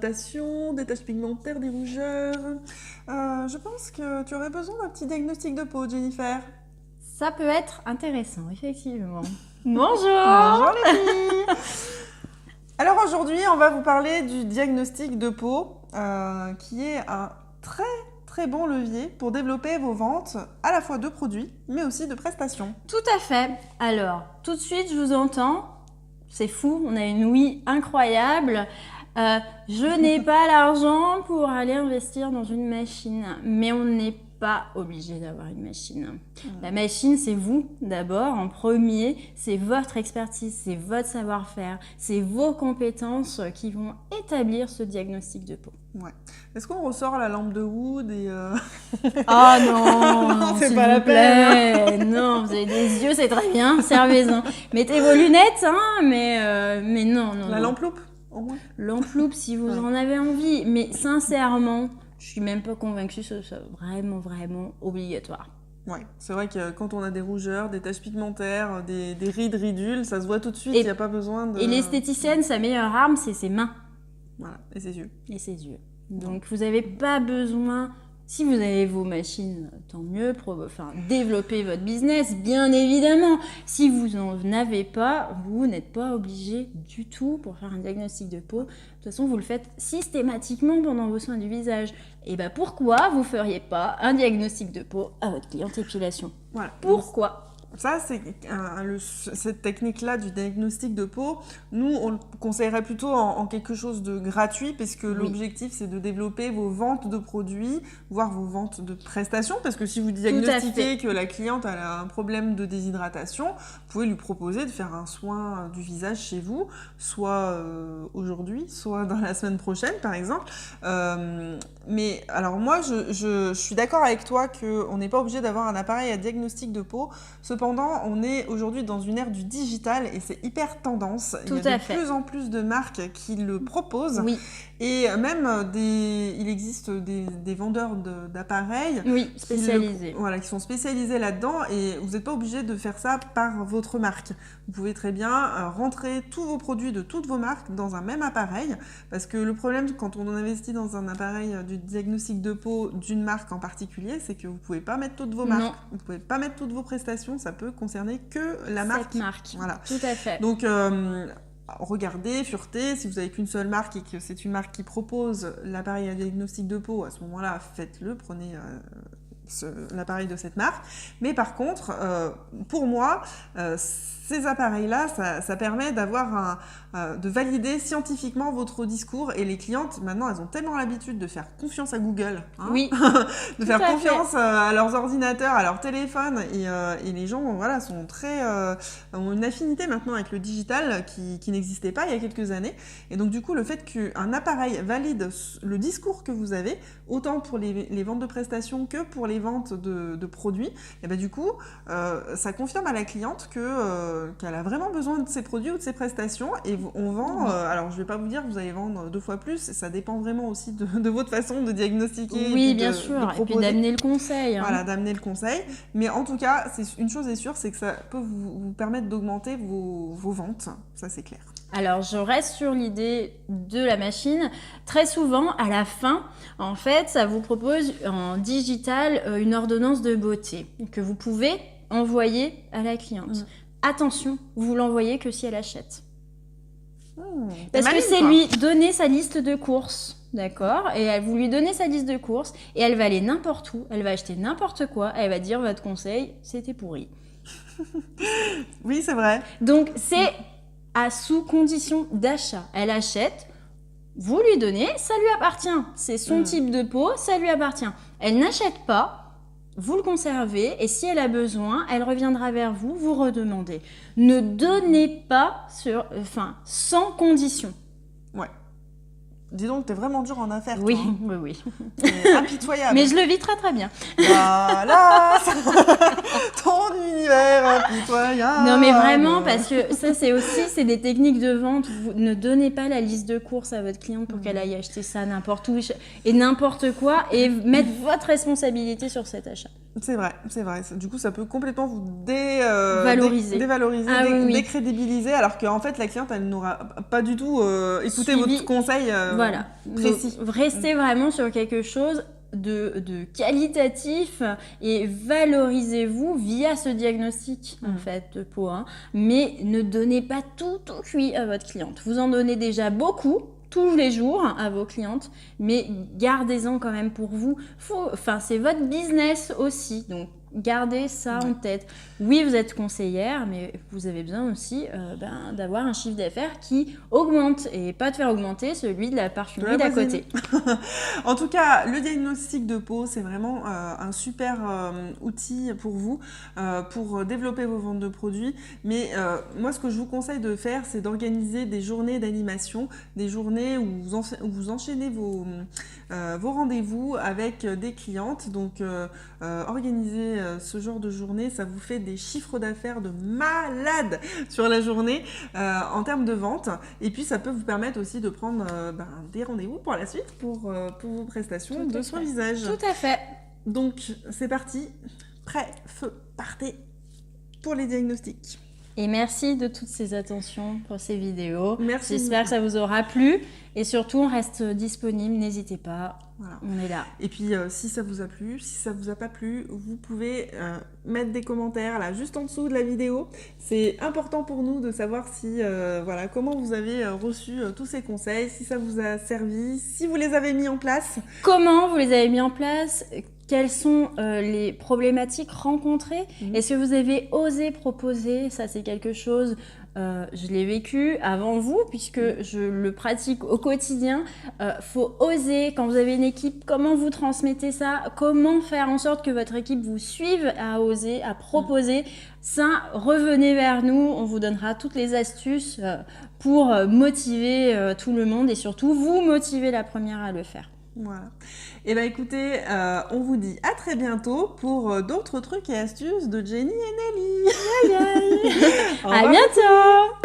déshydratation, des taches pigmentaires, des rougeurs. Je pense que tu aurais besoin d'un petit diagnostic de peau, Jennifer. Ça peut être intéressant, effectivement. Bonjour. Bonjour les filles. Alors aujourd'hui, on va vous parler du diagnostic de peau, qui est un très bon levier pour développer vos ventes à la fois de produits, mais aussi de prestations. Tout à fait. Alors, tout de suite, je vous entends. C'est fou, on a une ouïe incroyable. Je n'ai pas l'argent pour aller investir dans une machine, mais on n'est pas obligé d'avoir une machine. La machine, c'est vous d'abord, en premier, c'est votre expertise, c'est votre savoir-faire, c'est vos compétences qui vont établir ce diagnostic de peau. Ouais. Est-ce qu'on ressort la lampe de Wood et Ah non, non, c'est s'il pas la vous plaît. Non, vous avez des yeux, c'est très bien, servez-en. Mettez vos lunettes, hein, mais non. La lampe loupe, au moins. Lampe loupe si vous en avez envie, mais sincèrement, je suis même pas convaincue que ce soit vraiment obligatoire. Ouais, c'est vrai que quand on a des rougeurs, des taches pigmentaires, des rides ridules, ça se voit tout de suite, il n'y a pas besoin de... Et l'esthéticienne, sa meilleure arme, c'est ses mains. Voilà, et ses yeux. Et ses yeux. Donc vous n'avez pas besoin, si vous avez vos machines, tant mieux, développer votre business, bien évidemment. Si vous n'en avez pas, vous n'êtes pas obligé du tout pour faire un diagnostic de peau. De toute façon, vous le faites systématiquement pendant vos soins du visage. Et bien pourquoi vous ne feriez pas un diagnostic de peau à votre cliente épilation? Voilà. Pourquoi? Ça, c'est cette technique-là du diagnostic de peau, nous, on le conseillerait plutôt en quelque chose de gratuit, puisque l'objectif, c'est de développer vos ventes de produits, voire vos ventes de prestations, parce que si vous diagnostiquez que la cliente a un problème de déshydratation, vous pouvez lui proposer de faire un soin du visage chez vous, soit aujourd'hui, soit dans la semaine prochaine, par exemple. Mais alors moi, je suis d'accord avec toi qu'on n'est pas obligé d'avoir un appareil à diagnostic de peau. Cependant, on est aujourd'hui dans une ère du digital et c'est hyper tendance. Il y a de plus en plus de marques qui le proposent. Oui. Et même, il existe des vendeurs d'appareils spécialisés. Qui sont spécialisés là-dedans et vous n'êtes pas obligé de faire ça par votre marque. Vous pouvez très bien rentrer tous vos produits de toutes vos marques dans un même appareil parce que le problème quand on investit dans un appareil du diagnostic de peau d'une marque en particulier, c'est que vous ne pouvez pas mettre toutes vos marques, vous ne pouvez pas mettre toutes vos prestations, ça peut concerner que la marque. Cette marque, voilà. Tout à fait. Donc, regardez, furetez, si vous n'avez qu'une seule marque et que c'est une marque qui propose l'appareil à diagnostic de peau, à ce moment-là, faites-le, prenez l'appareil de cette marque. Mais par contre, pour moi, ces appareils-là, ça permet de valider scientifiquement votre discours et les clientes, maintenant, elles ont tellement l'habitude de faire confiance à Google, de faire confiance à leurs ordinateurs, à leur téléphone et les gens ont une affinité maintenant avec le digital qui n'existait pas il y a quelques années. Et donc du coup, le fait qu'un appareil valide le discours que vous avez, autant pour les ventes de prestations que pour les ventes de produits, et ben du coup, ça confirme à la cliente qu'elle a vraiment besoin de ces produits ou de ces prestations et on vend, alors je ne vais pas vous dire que vous allez vendre 2 fois plus, ça dépend vraiment aussi de votre façon de diagnostiquer. Oui, bien sûr, et puis d'amener le conseil. Voilà, d'amener le conseil. Mais en tout cas, une chose est sûre, c'est que ça peut vous permettre d'augmenter vos ventes, ça c'est clair. Alors, je reste sur l'idée de la machine. Très souvent, à la fin, en fait, ça vous propose en digital une ordonnance de beauté que vous pouvez envoyer à la cliente. Attention, vous l'envoyez que si elle achète. Parce que c'est lui donner sa liste de courses, d'accord? Et vous lui donnez sa liste de courses et elle va aller n'importe où, elle va acheter n'importe quoi, elle va dire votre conseil, c'était pourri. Oui, c'est vrai. Donc, c'est sous condition d'achat. Elle achète, vous lui donnez, ça lui appartient. C'est son type de peau, ça lui appartient. Elle n'achète pas, vous le conservez et si elle a besoin, elle reviendra vers vous, vous redemandez. Ne donnez pas sans condition. Ouais. Dis donc, t'es vraiment dur en affaires. Oui, toi, hein. oui. Impitoyable. Mais je le vis très très bien. Voilà. Ton univers impitoyable. Non, mais vraiment, parce que ça, c'est des techniques de vente. Vous ne donnez pas la liste de courses à votre cliente pour qu'elle aille acheter ça n'importe où et n'importe quoi et mettre votre responsabilité sur cet achat. C'est vrai. Du coup, ça peut complètement vous Valoriser. dévaloriser, décrédibiliser, alors qu'en fait, la cliente, elle n'aura pas du tout écouté votre conseil voilà. précis. Donc, restez vraiment sur quelque chose de qualitatif et valorisez-vous via ce diagnostic en fait de peau, hein. Mais ne donnez pas tout cuit à votre cliente. Vous en donnez déjà beaucoup tous les jours à vos clientes, mais gardez-en quand même pour vous. C'est votre business aussi, donc gardez ça en tête. Oui, vous êtes conseillère, mais vous avez besoin aussi d'avoir un chiffre d'affaires qui augmente et pas de faire augmenter celui de la parfumerie d'à côté. En tout cas, le diagnostic de peau, c'est vraiment un super outil pour vous, pour développer vos ventes de produits. Mais moi, ce que je vous conseille de faire, c'est d'organiser des journées d'animation, des journées où vous enchaînez vos rendez-vous avec des clientes. Donc, organiser ce genre de journée, ça vous fait des chiffres d'affaires de malade sur la journée en termes de vente. Et puis, ça peut vous permettre aussi de prendre des rendez-vous pour la suite pour vos prestations de soins visage. Tout à fait. Donc, c'est parti. Prêt, feu, partez pour les diagnostics. Et merci de toutes ces attentions pour ces vidéos. Merci. J'espère que ça vous aura plu. Et surtout, on reste disponible. N'hésitez pas. Voilà. On est là. Et puis, si ça vous a plu, si ça vous a pas plu, vous pouvez mettre des commentaires là, juste en dessous de la vidéo. C'est important pour nous de savoir si, comment vous avez reçu tous ces conseils, si ça vous a servi, si vous les avez mis en place. Comment vous les avez mis en place ? Quelles sont les problématiques rencontrées ? Est-ce que vous avez osé proposer ? Ça, c'est quelque chose, je l'ai vécu avant vous, puisque je le pratique au quotidien. Faut oser, quand vous avez une équipe, comment vous transmettez ça ? Comment faire en sorte que votre équipe vous suive à oser, à proposer ? Ça, revenez vers nous, on vous donnera toutes les astuces pour motiver tout le monde et surtout vous motiver la première à le faire. Voilà. Et écoutez, on vous dit à très bientôt pour d'autres trucs et astuces de Jenny et Nelly. À bientôt.